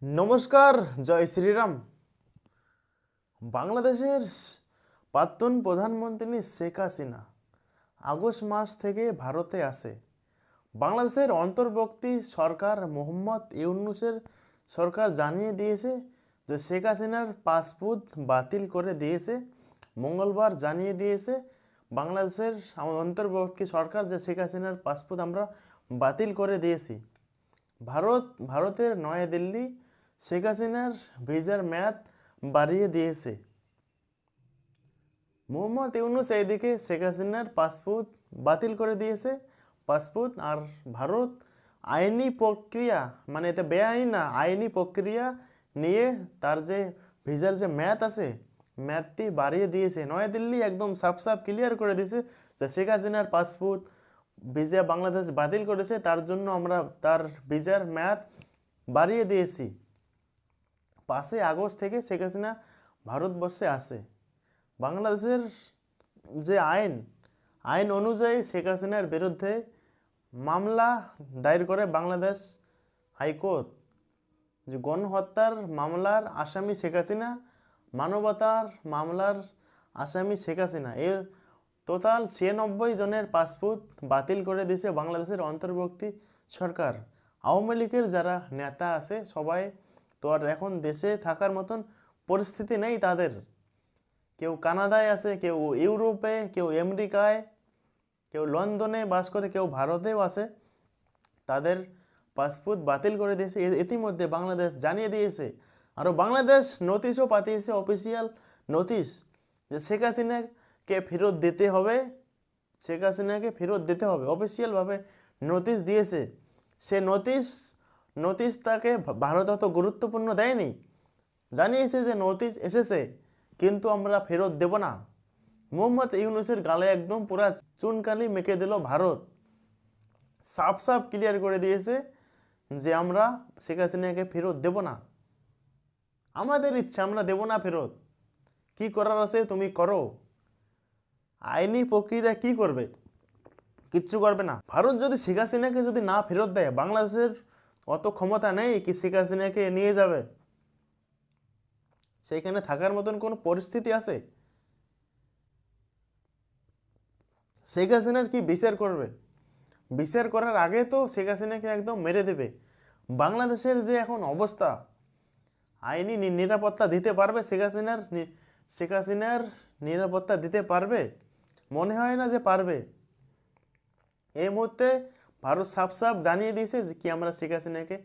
নমস্কার, জয় শ্রীরাম। বাংলাদেশের প্রাক্তন প্রধানমন্ত্রী শেখ হাসিনা আগস্ট মাস থেকে ভারতে আসে। বাংলাদেশের অন্তর্বর্তী সরকার মোহাম্মদ ইউনূসের সরকার জানিয়ে দিয়েছে যে শেখ হাসিনার পাসপোর্ট বাতিল করে দিয়েছে। মঙ্গলবার জানিয়ে দিয়েছে বাংলাদেশের অন্তর্বর্তী সরকার যে শেখ হাসিনার পাসপোর্ট আমরা বাতিল করে দিয়েছি। ভারতের নয়াদিল্লি শেখ হাসিনার ভিসার মেয়াদ বাড়িয়ে দিয়েছে। মোহাম্মদ ইউনূস এইদিকে শেখ হাসিনার পাসপোর্ট বাতিল করে দিয়েছে পাসপোর্ট। আর ভারত আইনি প্রক্রিয়া, মানে এটা বেআইনি না, আইনি প্রক্রিয়া নিয়ে তার যে ভিসার যে মেয়াদ আছে মেয়াদটি বাড়িয়ে দিয়েছে। নয়াদিল্লি একদম সাফ সাফ ক্লিয়ার করে দিয়েছে যে শেখ হাসিনার পাসপোর্ট ভিসা বাংলাদেশ বাতিল করেছে, তার জন্য আমরা তার ভিসার মেয়াদ বাড়িয়ে দিয়েছি। 5 আগস্ট থেকে শেখ হাসিনা ভারতবর্ষে আসে। বাংলাদেশের যে আইন অনুযায়ী শেখ হাসিনার বিরুদ্ধে মামলা দায়ের করে বাংলাদেশ হাইকোর্ট। যে গণহত্যার মামলার আসামি শেখ হাসিনা, মানবতার মামলার আসামি শেখ হাসিনা, এর টোটাল 96 জনের পাসপোর্ট বাতিল করে দিয়েছে বাংলাদেশের অন্তর্বর্তী সরকার। আওয়ামী লীগের যারা নেতা আছে সবাই তো আর এখন দেশে থাকার মতন পরিস্থিতি নেই তাদের। কেউ কানাডায় আছে, কেউ ইউরোপে, কেউ আমেরিকায়, কেউ লন্ডনে বাস করে, কেউ ভারতেও আছে। তাদের পাসপোর্ট বাতিল করে দিয়েছে ইতিমধ্যে বাংলাদেশ জানিয়ে দিয়েছে। আরও বাংলাদেশ নোটিশও পাঠিয়েছে, অফিসিয়াল নোটিশ, যে শেখ হাসিনাকে ফেরত দিতে হবে। শেখ হাসিনাকে ফেরত দিতে হবে অফিসিয়ালভাবে নোটিশ দিয়েছে। সে নোটিশ তাকে ভারত অত গুরুত্বপূর্ণ দেয়নি, জানিয়েছে যে নোটিশ এসেছে কিন্তু আমরা ফেরত দেব না। মোহাম্মদ ইউনূসের গালে একদম পুরা চুনকালি মেখে দিল ভারত। সাফ সাফ ক্লিয়ার করে দিয়েছে যে আমরা শেখ হাসিনাকে ফেরত দেব না। আমাদের ইচ্ছা, আমরা দেব না ফেরত। কি করার আছে তুমি করো। আইনি প্রক্রিয়া কি করবে? কিচ্ছু করবে না। ভারত যদি শেখ হাসিনাকে যদি না ফেরত দেয়, বাংলাদেশের অত ক্ষমতা নেই কি শেখ হাসিনাকে নিয়ে যাবে। সেইখানে থাকার মতন কোনো পরিস্থিতি আছে? শেখ হাসিনার কি বিচার করবে? বিচার করার আগে তো শেখ হাসিনাকে একদম মেরে দেবে। বাংলাদেশের যে এখন অবস্থা, আইনি নিরাপত্তা দিতে পারবে শেখ হাসিনার নিরাপত্তা দিতে পারবে? মনে হয় না যে পারবে। এই মুহূর্তে ভারত সাফ সাফ জানিয়ে দিয়েছে যে কি আমরা শেখ হাসিনাকে